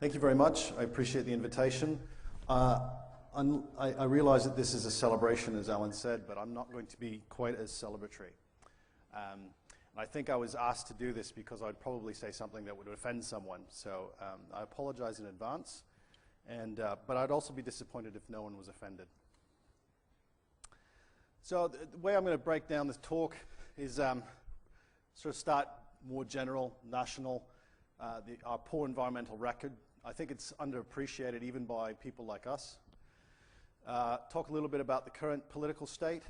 Thank you very much. I appreciate the invitation. I realize that this is a celebration, as Alan said, but I'm not going to be quite as celebratory. I think I was asked to do this because I'd probably say something that would offend someone. So I apologize in advance, but I'd also be disappointed if no one was offended. So the way I'm going to break down this talk is sort of start more general, national, our poor environmental record. I think it's underappreciated even by people like us. Talk a little bit about the current political state.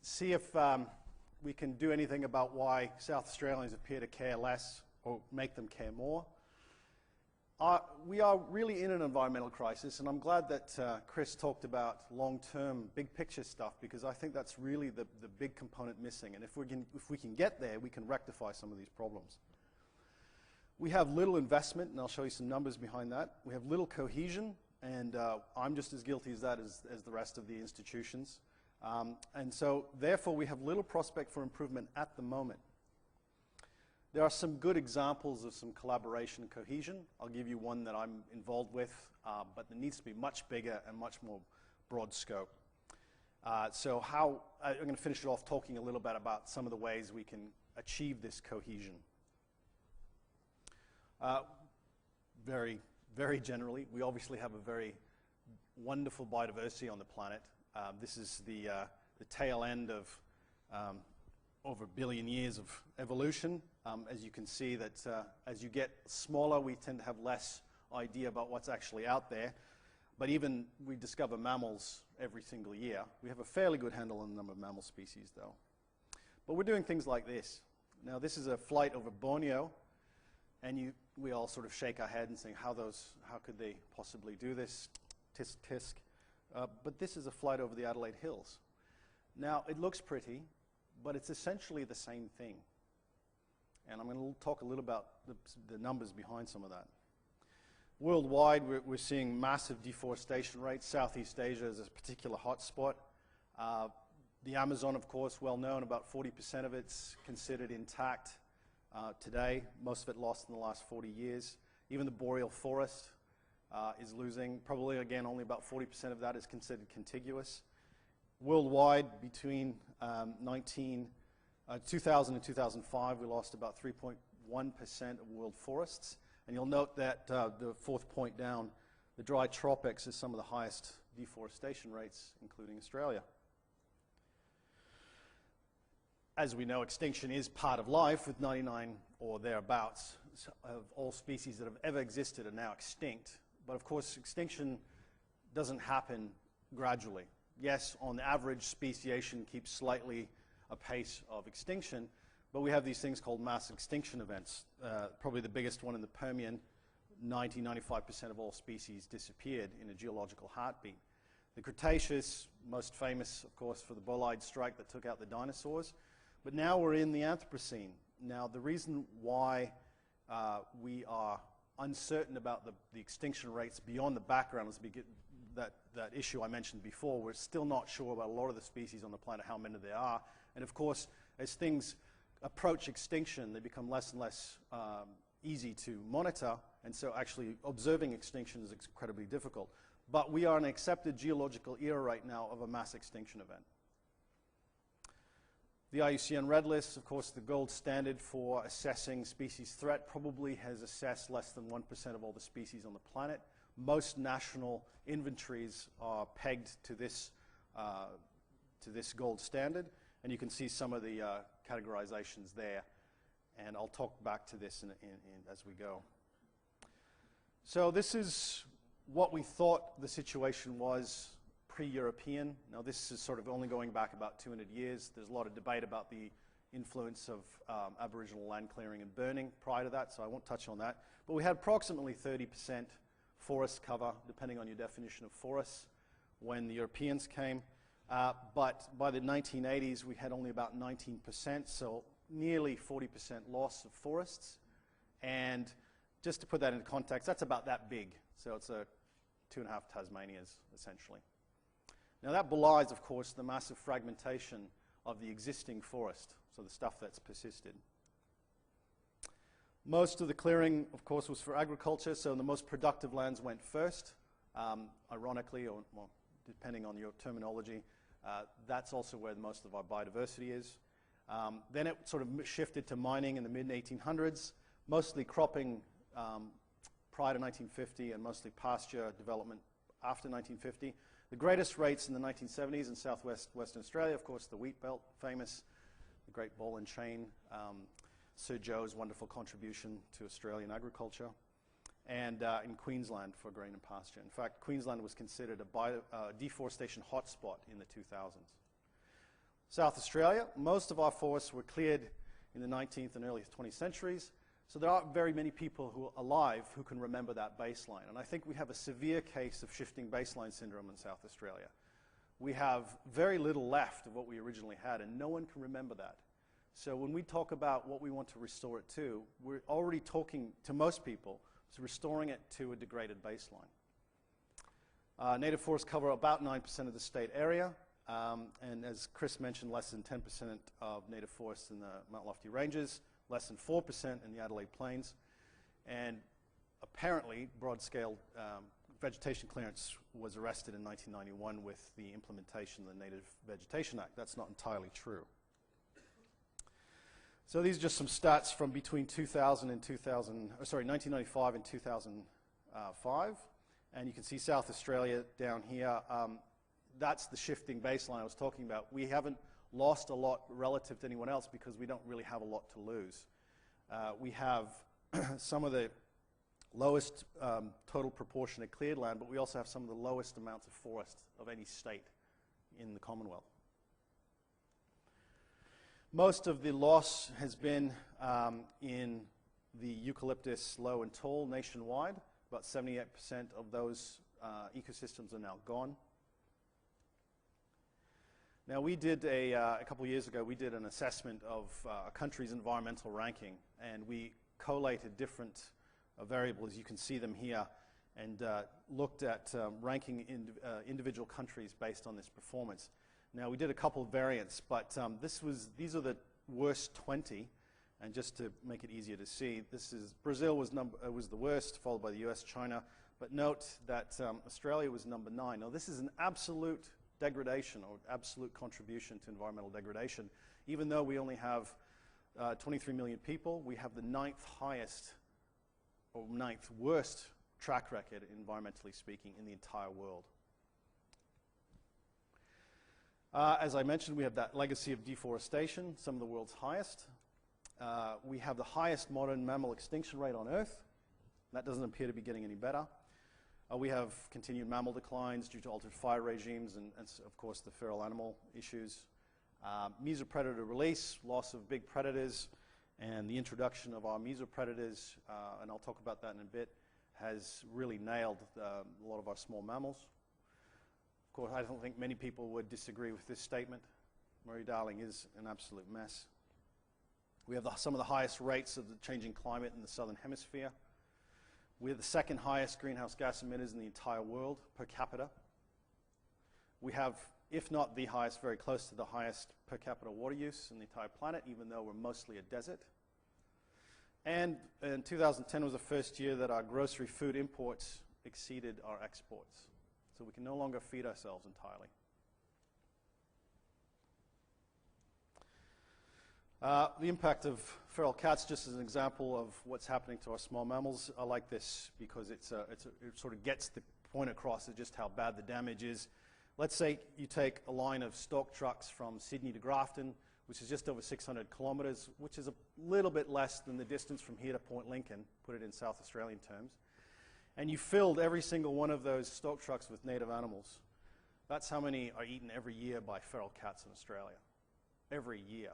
See if we can do anything about why South Australians appear to care less or make them care more. We are really in an environmental crisis, and I'm glad that Chris talked about long-term, big-picture stuff, because I think that's really the big component missing. And if we can get there, we can rectify some of these problems. We have little investment, and I'll show you some numbers behind that. We have little cohesion, and I'm just as guilty as that as the rest of the institutions. And so, therefore, we have little prospect for improvement at the moment. There are some good examples of some collaboration and cohesion. I'll give you one that I'm involved with, but it needs to be much bigger and much more broad scope. So I'm going to finish it off talking a little bit about some of the ways we can achieve this cohesion. Very, very generally, we obviously have a very wonderful biodiversity on the planet. This is the tail end of over a billion years of evolution. As you can see that as you get smaller, we tend to have less idea about what's actually out there. But even we discover mammals every single year. We have a fairly good handle on the number of mammal species, though. But we're doing things like this. Now, this is a flight over Borneo, and we all sort of shake our head and say, how could they possibly do this? Tisk, tisk. But this is a flight over the Adelaide Hills. Now, it looks pretty, but it's essentially the same thing. And I'm going to talk a little about the numbers behind some of that. Worldwide, we're seeing massive deforestation rates. Southeast Asia is a particular hotspot. The Amazon, of course, well known, about 40% of it's considered intact today. Most of it lost in the last 40 years. Even the boreal forest is losing. Probably, again, only about 40% of that is considered contiguous. Worldwide, between 2000 and 2005, we lost about 3.1% of world forests. And you'll note that the fourth point down, the dry tropics is some of the highest deforestation rates, including Australia. As we know, extinction is part of life, with 99 or thereabouts of all species that have ever existed are now extinct. But of course, extinction doesn't happen gradually. Yes, on average, speciation keeps slightly a pace of extinction, but we have these things called mass extinction events. Probably the biggest one in the Permian, 95% of all species disappeared in a geological heartbeat. The Cretaceous, most famous, of course, for the bolide strike that took out the dinosaurs. But now we're in the Anthropocene. Now, the reason why we are uncertain about the extinction rates beyond the background is because that issue I mentioned before. We're still not sure about a lot of the species on the planet, how many there are. And of course, as things approach extinction, they become less and less easy to monitor. And so actually observing extinction is incredibly difficult. But we are in an accepted geological era right now of a mass extinction event. The IUCN Red List, of course, the gold standard for assessing species threat, probably has assessed less than 1% of all the species on the planet. Most national inventories are pegged to this gold standard, and you can see some of the categorizations there. And I'll talk back to this as we go. So this is what we thought the situation was pre-European. Now, this is sort of only going back about 200 years. There's a lot of debate about the influence of Aboriginal land clearing and burning prior to that, so I won't touch on that. But we had approximately 30% forest cover, depending on your definition of forests, when the Europeans came. But by the 1980s, we had only about 19%, so nearly 40% loss of forests. And just to put that into context, that's about that big. So it's 2.5 Tasmanias, essentially. Now that belies, of course, the massive fragmentation of the existing forest, so the stuff that's persisted. Most of the clearing, of course, was for agriculture, so the most productive lands went first. Ironically, or well, depending on your terminology, that's also where most of our biodiversity is. Then it sort of shifted to mining in the mid-1800s, mostly cropping prior to 1950 and mostly pasture development after 1950. The greatest rates in the 1970s in Western Australia, of course, the wheat belt, famous, the Great Ball and Chain, Sir Joe's wonderful contribution to Australian agriculture, and in Queensland for grain and pasture. In fact, Queensland was considered a deforestation hotspot in the 2000s. South Australia, most of our forests were cleared in the 19th and early 20th centuries, so there aren't very many people who are alive who can remember that baseline. And I think we have a severe case of shifting baseline syndrome in South Australia. We have very little left of what we originally had, and no one can remember that. So when we talk about what we want to restore it to, we're already talking to most people to restoring it to a degraded baseline. Native forests cover about 9% of the state area, and as Chris mentioned, less than 10% of native forests in the Mount Lofty Ranges, less than 4% in the Adelaide Plains, and apparently broad-scale vegetation clearance was arrested in 1991 with the implementation of the Native Vegetation Act. That's not entirely true. So these are just some stats from between 1995 and 2005. And you can see South Australia down here. That's the shifting baseline I was talking about. We haven't lost a lot relative to anyone else because we don't really have a lot to lose. We have some of the lowest total proportionate cleared land, but we also have some of the lowest amounts of forest of any state in the Commonwealth. Most of the loss has been in the eucalyptus low and tall nationwide. About 78% of those ecosystems are now gone. Now we did a couple of years ago, we did an assessment of a country's environmental ranking, and we collated different variables. You can see them here, and looked at ranking individual countries based on this performance. Now, we did a couple of variants, but these are the worst 20, and just to make it easier to see, Brazil was the worst, followed by the US, China, but note that Australia was number 9. Now, this is an absolute degradation or absolute contribution to environmental degradation. Even though we only have 23 million people, we have the 9th highest or 9th worst track record, environmentally speaking, in the entire world. As I mentioned, we have that legacy of deforestation, some of the world's highest. We have the highest modern mammal extinction rate on Earth. That doesn't appear to be getting any better. We have continued mammal declines due to altered fire regimes and of course, the feral animal issues. Mesopredator release, loss of big predators, and the introduction of our mesopredators, and I'll talk about that in a bit, has really nailed a lot of our small mammals. Of course, I don't think many people would disagree with this statement. Murray-Darling is an absolute mess. We have some of the highest rates of the changing climate in the southern hemisphere. We have the second highest greenhouse gas emitters in the entire world per capita. We have, if not the highest, very close to the highest per capita water use in the entire planet, even though we're mostly a desert. And in 2010 was the first year that our grocery food imports exceeded our exports. So we can no longer feed ourselves entirely. The impact of feral cats, just as an example of what's happening to our small mammals. I like this because it sort of gets the point across of just how bad the damage is. Let's say you take a line of stock trucks from Sydney to Grafton, which is just over 600 kilometres, which is a little bit less than the distance from here to Point Lincoln, put it in South Australian terms. And you filled every single one of those stock trucks with native animals. That's how many are eaten every year by feral cats in Australia. Every year.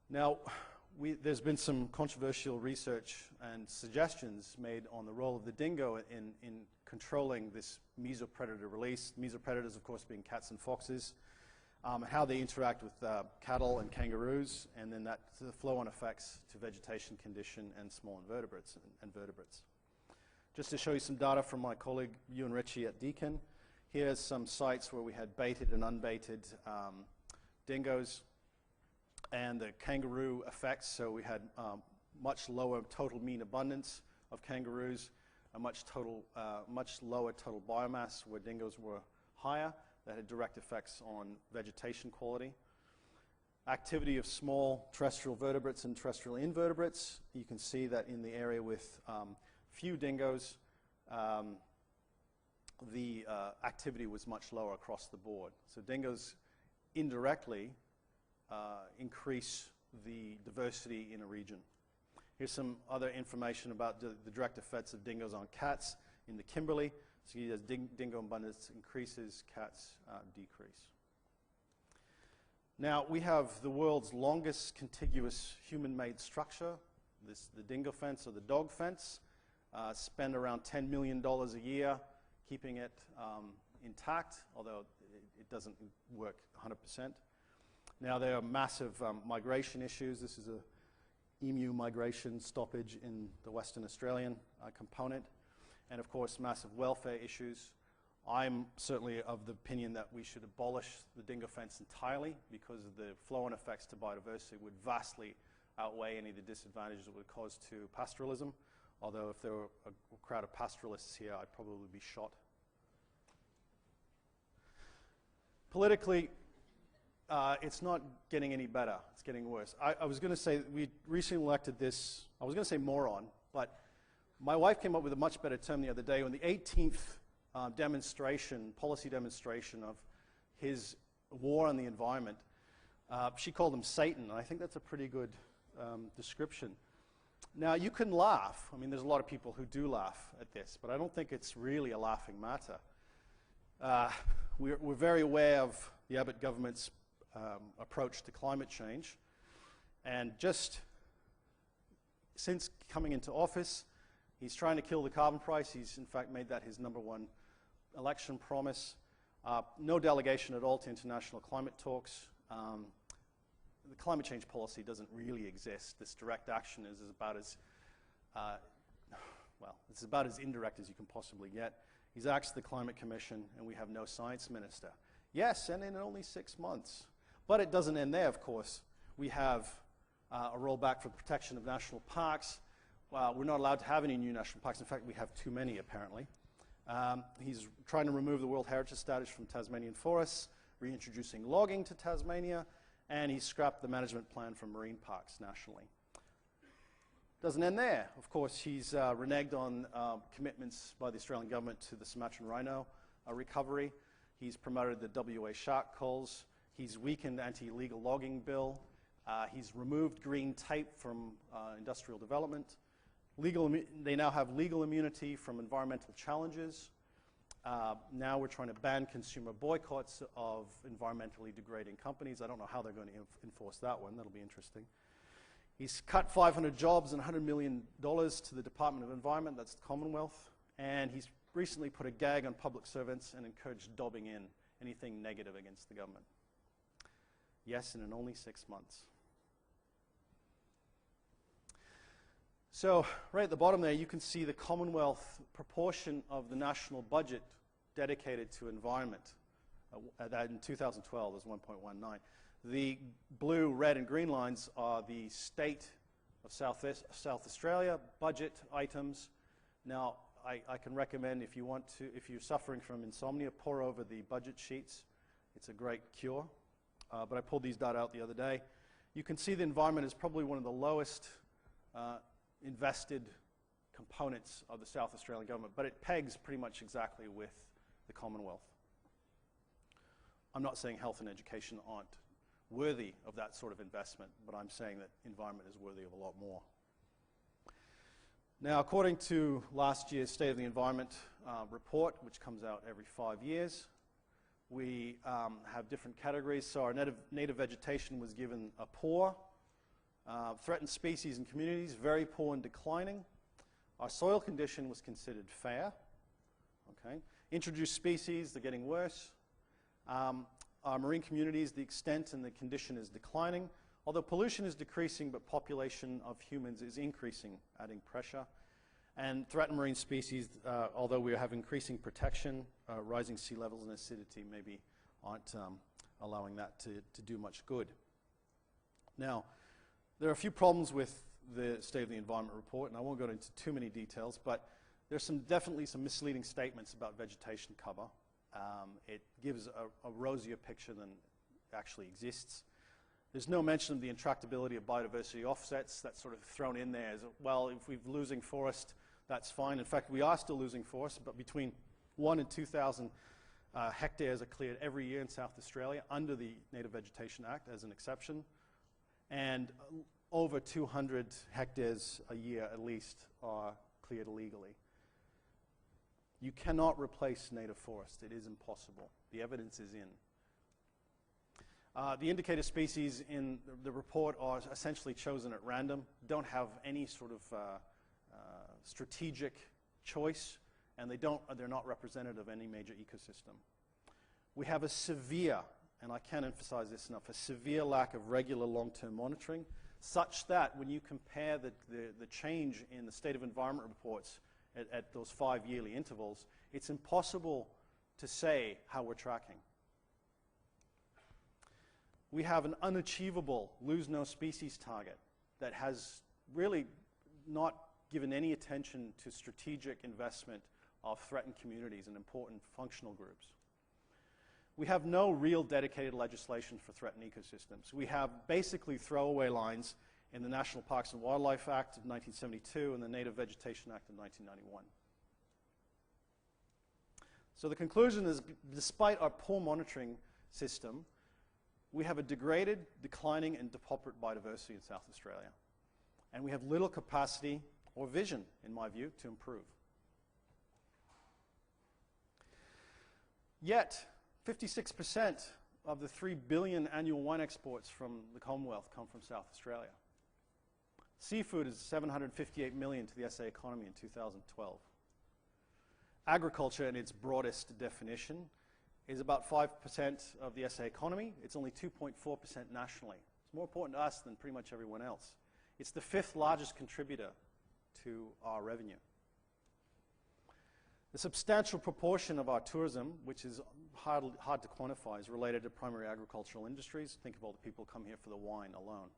Now, there's been some controversial research and suggestions made on the role of the dingo in controlling this mesopredator release. Mesopredators, of course, being cats and foxes, how they interact with cattle and kangaroos, and then the flow-on effects to vegetation condition and small invertebrates and vertebrates. Just to show you some data from my colleague Ewan Ritchie at Deakin, here's some sites where we had baited and unbaited dingoes. and the kangaroo effects. So we had much lower total mean abundance of kangaroos, a much lower total biomass where dingoes were higher. That had direct effects on vegetation quality. Activity of small terrestrial vertebrates and terrestrial invertebrates. You can see that in the area with few dingoes, the activity was much lower across the board. So dingoes indirectly increase the diversity in a region. Here's some other information about the direct effects of dingoes on cats in the Kimberley. So as dingo abundance increases, cats decrease. Now, we have the world's longest contiguous human-made structure, the dingo fence or the dog fence. Spend around $10 million a year keeping it intact, although it doesn't work 100%. Now, there are massive migration issues. This is a emu migration stoppage in the Western Australian component. And of course, massive welfare issues. I'm certainly of the opinion that we should abolish the dingo fence entirely because of the flow-on effects to biodiversity would vastly outweigh any of the disadvantages it would cause to pastoralism. Although if there were a crowd of pastoralists here, I'd probably be shot. Politically, it's not getting any better. It's getting worse. I was going to say, we recently elected this, I was going to say moron, but my wife came up with a much better term the other day when the 18th policy demonstration of his war on the environment, she called him Satan, and I think that's a pretty good description. Now, you can laugh. I mean, there's a lot of people who do laugh at this, but I don't think it's really a laughing matter. We're very aware of the Abbott government's approach to climate change, and just since coming into office, he's trying to kill the carbon price. He's, in fact, made that his #1 election promise. No delegation at all to international climate talks. The climate change policy doesn't really exist. This direct action is about as, well, it's about as indirect as you can possibly get. He's axed the Climate Commission, and we have no science minister. Yes, and in only 6 months. But it doesn't end there, of course. We have a rollback for the protection of national parks. We're not allowed to have any new national parks. In fact, we have too many, apparently. He's trying to remove the World Heritage status from Tasmanian forests, reintroducing logging to Tasmania, and he's scrapped the management plan for marine parks nationally. Doesn't end there. Of course, he's reneged on commitments by the Australian government to the Sumatran rhino recovery. He's promoted the WA shark culls. He's weakened the anti-illegal logging bill. He's removed green tape from industrial development. They now have legal immunity from environmental challenges. Now we're trying to ban consumer boycotts of environmentally degrading companies. I don't know how they're going to enforce that one. That'll be interesting. He's cut 500 jobs and $100 million to the Department of Environment, that's the Commonwealth. And he's recently put a gag on public servants and encouraged dobbing in anything negative against the government. Yes, and in only 6 months. So right at the bottom there, you can see the Commonwealth proportion of the national budget dedicated to environment. That in 2012 was 1.19. The blue, red, and green lines are the state of South Australia budget items. Now, I can recommend if you're suffering from insomnia, pore over the budget sheets. It's a great cure. But I pulled these data out the other day. You can see the environment is probably one of the lowest invested components of the South Australian government, but it pegs pretty much exactly with the Commonwealth. I'm not saying health and education aren't worthy of that sort of investment, but I'm saying that environment is worthy of a lot more. Now, according to last year's State of the Environment report, which comes out every 5 years, we have different categories. So our native vegetation was given a poor. Threatened species and communities, very poor and declining. Our soil condition was considered fair. Okay. Introduced species, they're getting worse. Our marine communities, the extent and the condition is declining. Although pollution is decreasing, but population of humans is increasing, adding pressure. And threatened marine species, although we have increasing protection, rising sea levels and acidity maybe aren't allowing that to do much good. Now, there are a few problems with the State of the Environment report, and I won't go into too many details, but there's definitely some misleading statements about vegetation cover. It gives a rosier picture than actually exists. There's no mention of the intractability of biodiversity offsets. That's sort of thrown in there as, well, if we're losing forest, that's fine. In fact, we are still losing forest, but between 1,000 and 2,000 hectares are cleared every year in South Australia under the Native Vegetation Act as an exception, and over 200 hectares a year at least are cleared illegally. You cannot replace native forest. It is impossible. The evidence is in. The indicator species in the report are essentially chosen at random, don't have any sort of strategic choice, and they're not representative of any major ecosystem. We have a severe, and I can't emphasize this enough, a severe lack of regular long-term monitoring, such that when you compare the change in the State of Environment reports at those 5 yearly intervals, it's impossible to say how we're tracking. We have an unachievable lose no species target that has really not given any attention to strategic investment of threatened communities and important functional groups. We have no real dedicated legislation for threatened ecosystems. We have basically throwaway lines in the National Parks and Wildlife Act of 1972 and the Native Vegetation Act of 1991. So the conclusion is, despite our poor monitoring system, we have a degraded, declining, and depauperate biodiversity in South Australia. And we have little capacity or vision, in my view, to improve. Yet, 56% of the 3 billion annual wine exports from the Commonwealth come from South Australia. Seafood is $758 million to the SA economy in 2012. Agriculture, in its broadest definition, is about 5% of the SA economy. It's only 2.4% nationally. It's more important to us than pretty much everyone else. It's the 5th largest contributor to our revenue. The substantial proportion of our tourism, which is hard to quantify, is related to primary agricultural industries. Think of all the people who come here for the wine alone.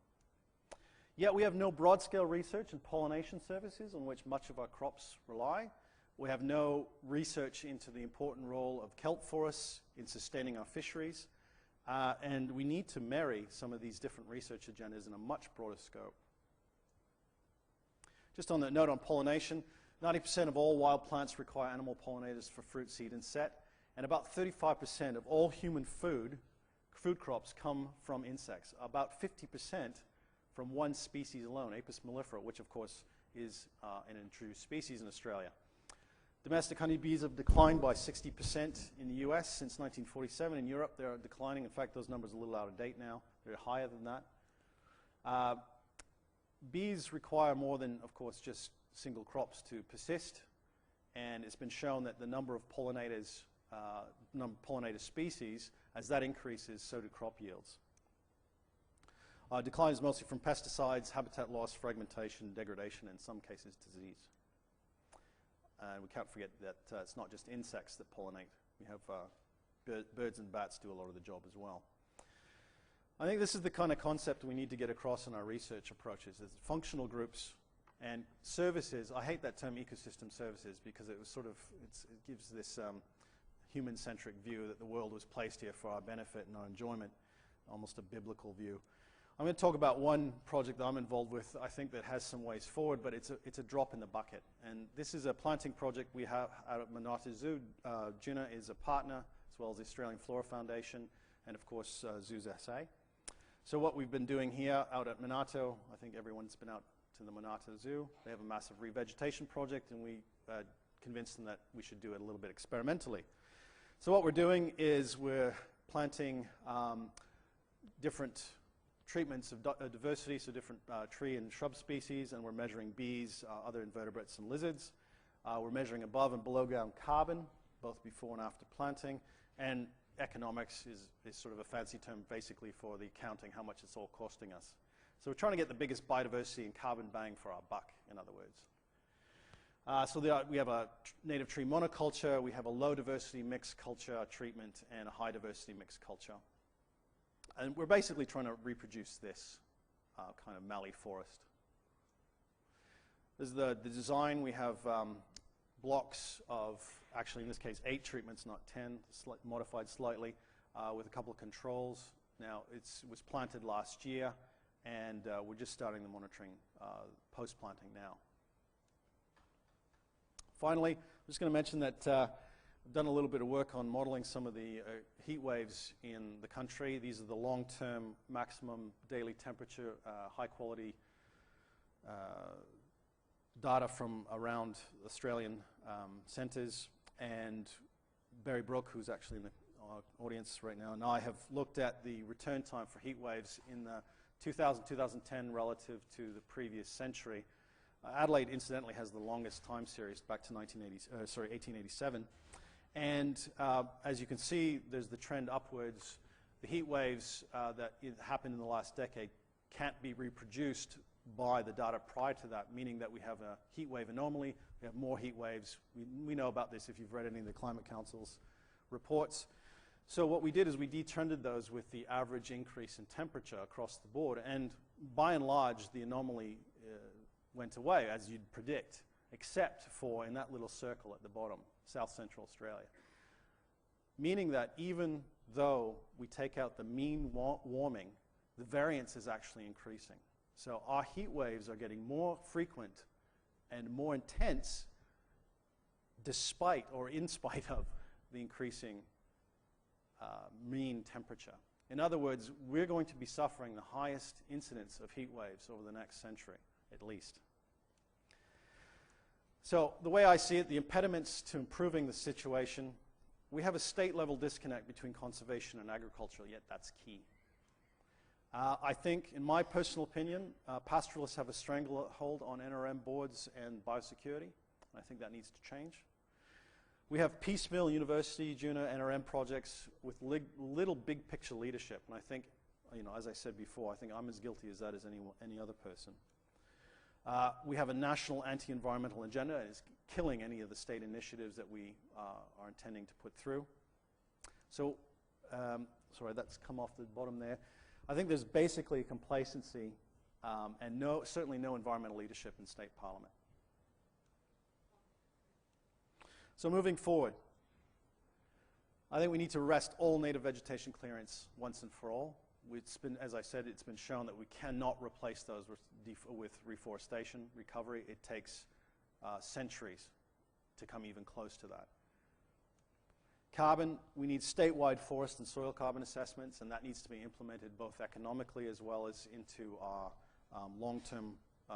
Yet we have no broad-scale research and pollination services on which much of our crops rely. We have no research into the important role of kelp forests in sustaining our fisheries. And we need to marry some of these different research agendas in a much broader scope. Just on that note on pollination, 90% of all wild plants require animal pollinators for fruit, seed, and set. And about 35% of all human food crops come from insects. About 50% from one species alone, Apis mellifera, which of course is an introduced species in Australia. Domestic honeybees have declined by 60% in the US since 1947. In Europe, they're declining. In fact, those numbers are a little out of date now. They're higher than that. Bees require more than, of course, just single crops to persist. And it's been shown that the number of pollinator species, as that increases, so do crop yields. Decline is mostly from pesticides, habitat loss, fragmentation, degradation, and in some cases disease. And we can't forget that it's not just insects that pollinate. We have birds and bats do a lot of the job as well. I think this is the kind of concept we need to get across in our research approaches, is functional groups and services. I hate that term ecosystem services because it was sort of, it gives this human-centric view that the world was placed here for our benefit and our enjoyment, almost a biblical view. I'm going to talk about one project that I'm involved with, I think, that has some ways forward, but it's a drop in the bucket. And this is a planting project we have out at Monata Zoo. Gina is a partner, as well as the Australian Flora Foundation, and of course, Zoos SA. So what we've been doing here out at Monata, I think everyone's been out to the Monata Zoo. They have a massive revegetation project, and we convinced them that we should do it a little bit experimentally. So what we're doing is we're planting different treatments of diversity, so different tree and shrub species, and we're measuring bees, other invertebrates, and lizards. We're measuring above and below ground carbon, both before and after planting, and economics is sort of a fancy term basically for the accounting, how much it's all costing us. So we're trying to get the biggest biodiversity and carbon bang for our buck, in other words. So we have a native tree monoculture, we have a low diversity mixed culture treatment, and a high diversity mixed culture. And we're basically trying to reproduce this kind of mallee forest. This is the design. We have blocks of, actually in this case, 8 treatments, not 10, modified slightly, with a couple of controls. Now, it was planted last year, and we're just starting the monitoring post-planting now. Finally, I'm just going to mention that I've done a little bit of work on modeling some of the heat waves in the country. These are the long-term maximum daily temperature, high-quality data from around Australian centres. And Barry Brook, who's actually in the audience right now, and I have looked at the return time for heat waves in the 2000-2010 relative to the previous century. Adelaide, incidentally, has the longest time series back to 1887. And as you can see, there's the trend upwards. The heat waves that happened in the last decade can't be reproduced by the data prior to that, meaning that we have a heat wave anomaly, we have more heat waves. We know about this if you've read any of the Climate Council's reports. So what we did is we detrended those with the average increase in temperature across the board, and by and large, the anomaly went away, as you'd predict, except for in that little circle at the bottom, South Central Australia. Meaning that even though we take out the mean warming, the variance is actually increasing. So our heat waves are getting more frequent and more intense despite or in spite of the increasing mean temperature. In other words, we're going to be suffering the highest incidence of heat waves over the next century, at least. So the way I see it, the impediments to improving the situation, we have a state-level disconnect between conservation and agriculture, yet that's key. I think, in my personal opinion, pastoralists have a stranglehold on NRM boards and biosecurity. I think that needs to change. We have piecemeal university, junior NRM projects with little big picture leadership. And I think, as I said before, I think I'm as guilty as that as any other person. We have a national anti-environmental agenda, and it's killing any of the state initiatives that we are intending to put through. So, sorry, that's come off the bottom there. I think there's basically complacency and certainly no environmental leadership in state parliament. So moving forward, I think we need to arrest all native vegetation clearance once and for all. It's been, as I said, it's been shown that we cannot replace those with reforestation recovery. It takes centuries to come even close to that. Carbon, we need statewide forest and soil carbon assessments, and that needs to be implemented both economically as well as into our long-term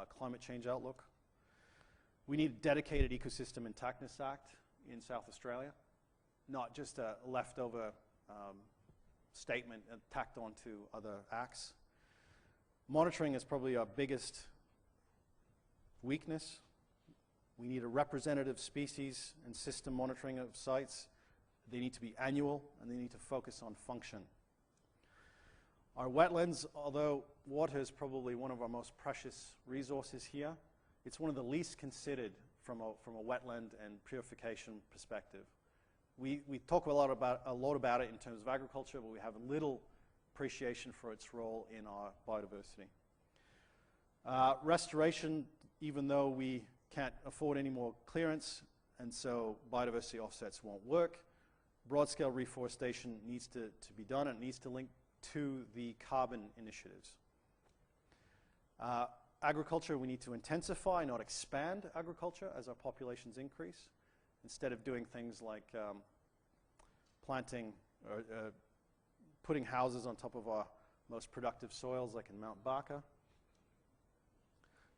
climate change outlook. We need a dedicated Ecosystem Intactness Act in South Australia, not just a leftover statement tacked onto other acts. Monitoring is probably our biggest weakness. We need a representative species and system monitoring of sites. They need to be annual, and they need to focus on function. Our wetlands, although water is probably one of our most precious resources here, it's one of the least considered from a wetland and purification perspective. We talk a lot about it in terms of agriculture, but we have little appreciation for its role in our biodiversity. Restoration, even though we can't afford any more clearance, and so biodiversity offsets won't work, broad-scale reforestation needs to be done, and it needs to link to the carbon initiatives. Agriculture, we need to intensify, not expand agriculture as our populations increase, instead of doing things like planting or putting houses on top of our most productive soils, like in Mount Barker.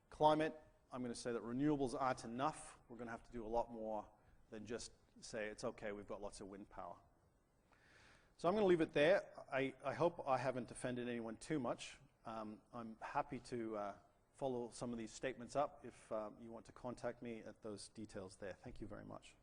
Climate, I'm going to say that renewables aren't enough. We're going to have to do a lot more than just say it's okay, we've got lots of wind power. So I'm going to leave it there. I hope I haven't offended anyone too much. I'm happy to follow some of these statements up if you want to contact me at those details there. Thank you very much.